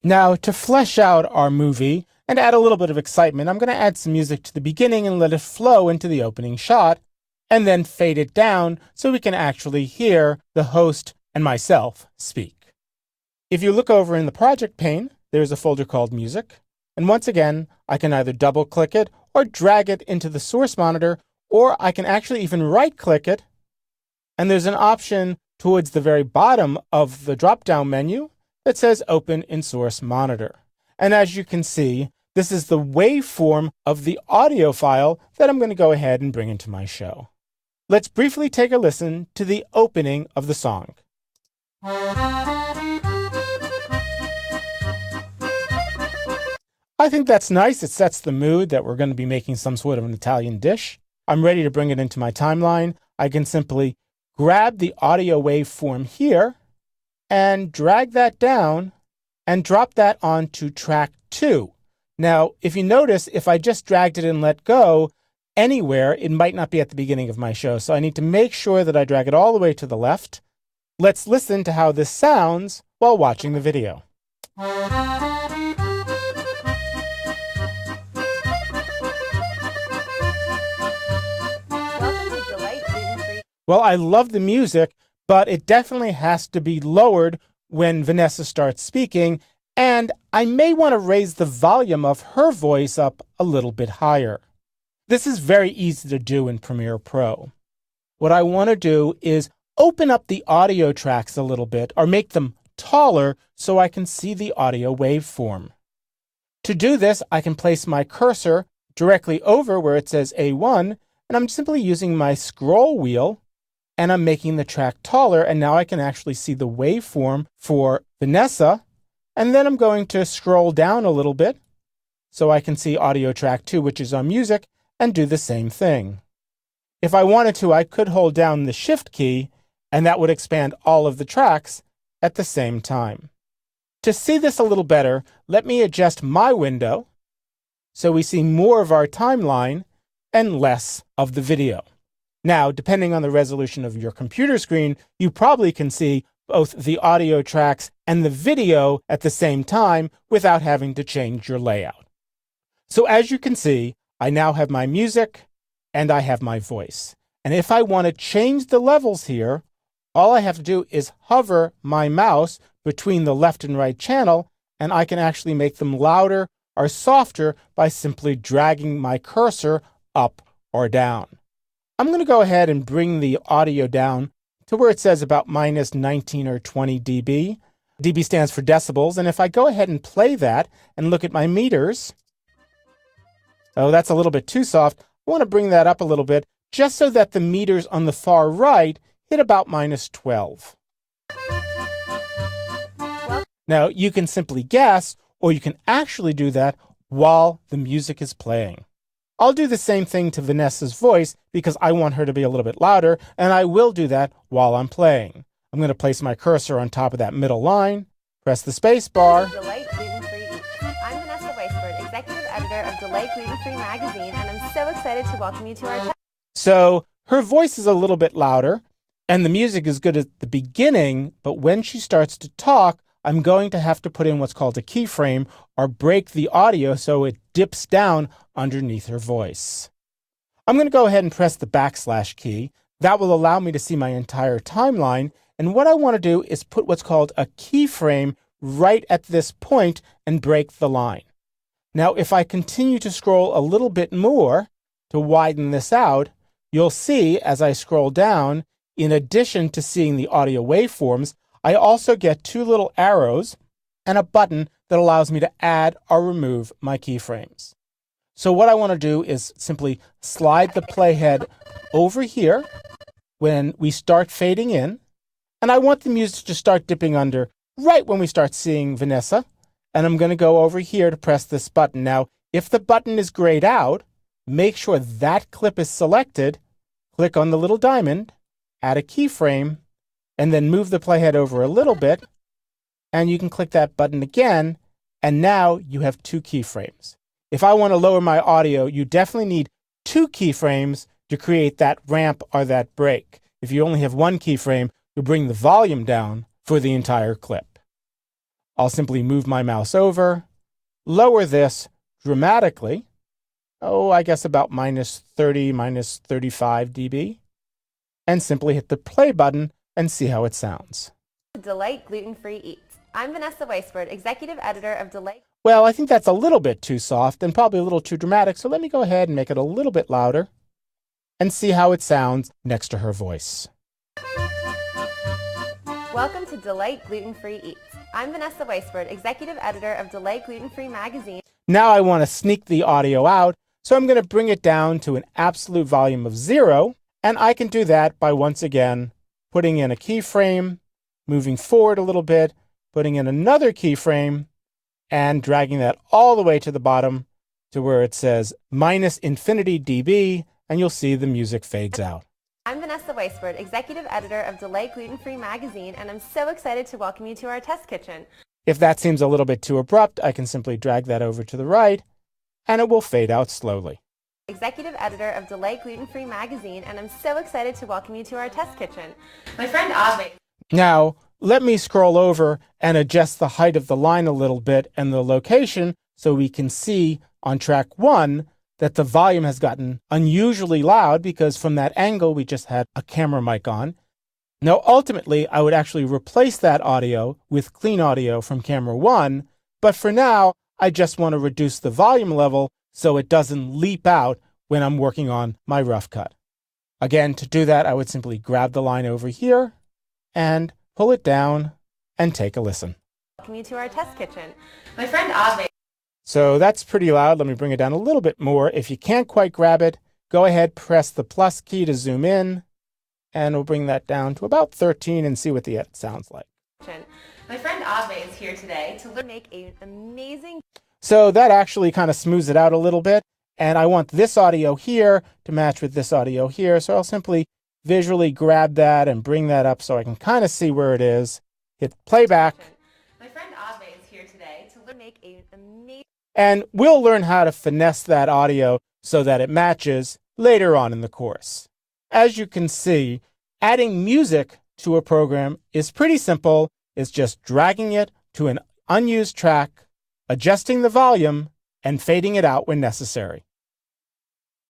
Now, to flesh out our movie and add a little bit of excitement, I'm going to add some music to the beginning and let it flow into the opening shot, and then fade it down so we can actually hear the host and myself speak. If you look over in the project pane, there's a folder called Music, and once again, I can either double-click it or drag it into the source monitor, or I can actually even right-click it, and there's an option towards the very bottom of the drop-down menu that says Open in Source Monitor. And as you can see, this is the waveform of the audio file that I'm going to go ahead and bring into my show. Let's briefly take a listen to the opening of the song. I think that's nice. It sets the mood that we're going to be making some sort of an Italian dish. I'm ready to bring it into my timeline. I can simply grab the audio waveform here and drag that down and drop that onto track 2. Now, if you notice, if I just dragged it and let go anywhere, it might not be at the beginning of my show. So I need to make sure that I drag it all the way to the left. Let's listen to how this sounds while watching the video. Well, I love the music, but it definitely has to be lowered when Vanessa starts speaking, and I may want to raise the volume of her voice up a little bit higher. This is very easy to do in Premiere Pro. What I want to do is open up the audio tracks a little bit, or make them taller so I can see the audio waveform. To do this, I can place my cursor directly over where it says A1, and I'm simply using my scroll wheel, and I'm making the track taller, and now I can actually see the waveform for Vanessa, and then I'm going to scroll down a little bit so I can see audio track 2, which is on music, and do the same thing. If I wanted to, I could hold down the Shift key, and that would expand all of the tracks at the same time. To see this a little better, let me adjust my window so we see more of our timeline and less of the video. Now, depending on the resolution of your computer screen, you probably can see both the audio tracks and the video at the same time without having to change your layout. So as you can see, I now have my music and I have my voice. And if I want to change the levels here, all I have to do is hover my mouse between the left and right channel, and I can actually make them louder or softer by simply dragging my cursor up or down. I'm going to go ahead and bring the audio down to where it says about minus 19 or 20 dB. dB stands for decibels, and if I go ahead and play that and look at my meters, oh, that's a little bit too soft. I want to bring that up a little bit just so that the meters on the far right hit about minus 12. Now, you can simply guess, or you can actually do that while the music is playing. I'll do the same thing to Vanessa's voice because I want her to be a little bit louder, and I will do that while I'm playing. I'm going to place my cursor on top of that middle line, press the space bar. Delight Gluten-Free Eats. I'm Vanessa Weisberg, Executive Editor of Delight Gluten-Free Magazine, and I'm so excited to welcome you to our channel. So her voice is a little bit louder, and the music is good at the beginning, but when she starts to talk, I'm going to have to put in what's called a keyframe or break the audio so it dips down underneath her voice. I'm going to go ahead and press the backslash key. That will allow me to see my entire timeline. And what I want to do is put what's called a keyframe right at this point and break the line. Now, if I continue to scroll a little bit more to widen this out, you'll see as I scroll down, in addition to seeing the audio waveforms, I also get two little arrows and a button that allows me to add or remove my keyframes. So what I want to do is simply slide the playhead over here when we start fading in, and I want the music to start dipping under right when we start seeing Vanessa, and I'm going to go over here to press this button. Now, if the button is grayed out, make sure that clip is selected, click on the little diamond, add a keyframe, and then move the playhead over a little bit, and you can click that button again, and now you have two keyframes. If I want to lower my audio, you definitely need two keyframes to create that ramp or that break. If you only have one keyframe, you'll bring the volume down for the entire clip. I'll simply move my mouse over, lower this dramatically. Oh, I guess about minus 30, minus 35 dB. And simply hit the play button and see how it sounds. Delight Gluten-Free Eats. I'm Vanessa Weisberg, Executive Editor of Delight. Well, I think that's a little bit too soft and probably a little too dramatic, so let me go ahead and make it a little bit louder and see how it sounds next to her voice. Welcome to Delight Gluten-Free Eats. I'm Vanessa Weisberg, Executive Editor of Delight Gluten-Free magazine. Now I want to sneak the audio out, so I'm going to bring it down to an absolute volume of 0, and I can do that by once again putting in a keyframe, moving forward a little bit, putting in another keyframe, and dragging that all the way to the bottom to where it says minus infinity dB, and you'll see the music fades out. I'm Vanessa Weisberg, Executive Editor of Delight Gluten-Free magazine, and I'm so excited to welcome you to our test kitchen. If that seems a little bit too abrupt, I can simply drag that over to the right, and it will fade out slowly. Executive Editor of Delight Gluten-Free magazine, and I'm so excited to welcome you to our test kitchen. My friend Adobe. Now, let me scroll over and adjust the height of the line a little bit and the location so we can see on track 1 that the volume has gotten unusually loud because from that angle we just had a camera mic on. Now, ultimately, I would actually replace that audio with clean audio from camera 1, but for now, I just want to reduce the volume level so it doesn't leap out when I'm working on my rough cut. Again, to do that, I would simply grab the line over here and pull it down and take a listen. Welcome you to our test kitchen. My friend Adobe. So that's pretty loud. Let me bring it down a little bit more. If you can't quite grab it, go ahead, press the plus key to zoom in, and we'll bring that down to about 13 and see what the edit sounds like. My friend Adobe is here today to make an amazing... So that actually kind of smooths it out a little bit, and I want this audio here to match with this audio here, so I'll simply visually grab that and bring that up so I can kind of see where it is. Hit playback. My friend Adobe is here today to make an amazing... And we'll learn how to finesse that audio so that it matches later on in the course. As you can see, adding music to a program is pretty simple. It's just dragging it to an unused track, adjusting the volume, and fading it out when necessary.